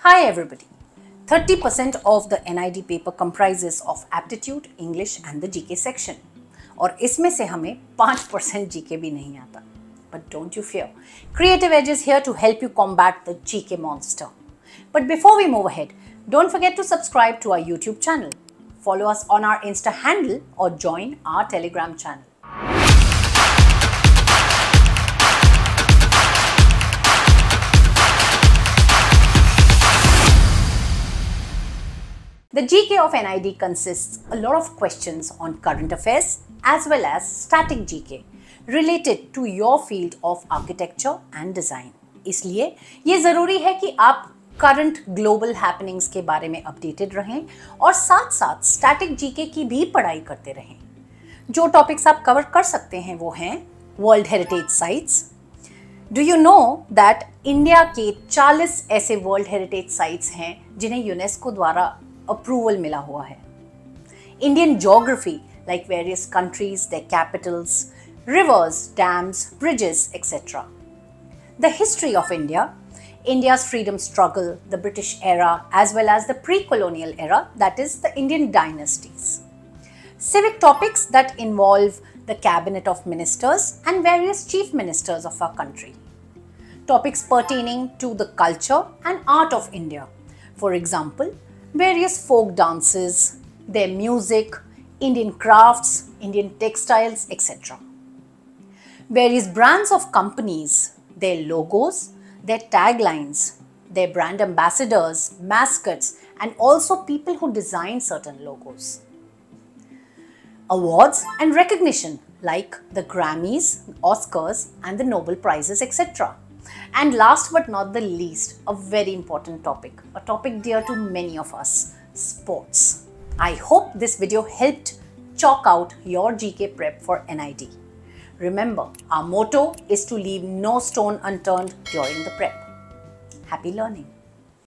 Hi everybody. 30% of the NID paper comprises of aptitude, English and the GK section. और इसमें से हमें 5% GK भी नहीं आता. But don't you fear. Creative Edge is here to help you combat the GK monster. But before we move ahead, don't forget to subscribe to our YouTube channel. Follow us on our Insta handle or join our Telegram channel. The GK of NID consists a lot of questions on current affairs as well as static GK related to your field of architecture and design. इसलिए ये ज़रूरी है कि आप current global happenings के बारे में updated रहें और साथ-साथ static GK की भी पढ़ाई करते रहें. जो topics आप cover कर सकते हैं वो हैं World Heritage Sites. Do you know that India के 40 ऐसे World Heritage Sites हैं जिन्हें UNESCO द्वारा अप्रूवल मिला हुआ है. Indian geography like various countries, their capitals, rivers, dams, bridges, etc. The history of India, India's freedom struggle, the British era as well as the pre-colonial era, that is the Indian dynasties. Civic topics that involve the cabinet of ministers and various chief ministers of our country. Topics pertaining to the culture and art of India. For example, various folk dances, their music, Indian crafts, Indian textiles, etc. Various brands of companies, their logos, their taglines, their brand ambassadors, mascots, and also people who design certain logos. Awards and recognition like the Grammys, Oscars, and the Nobel Prizes, etc. And last but not the least, a very important topic, a topic dear to many of us, sports. I hope this video helped chalk out your GK prep for NID. Remember, our motto is to leave no stone unturned during the prep. Happy learning!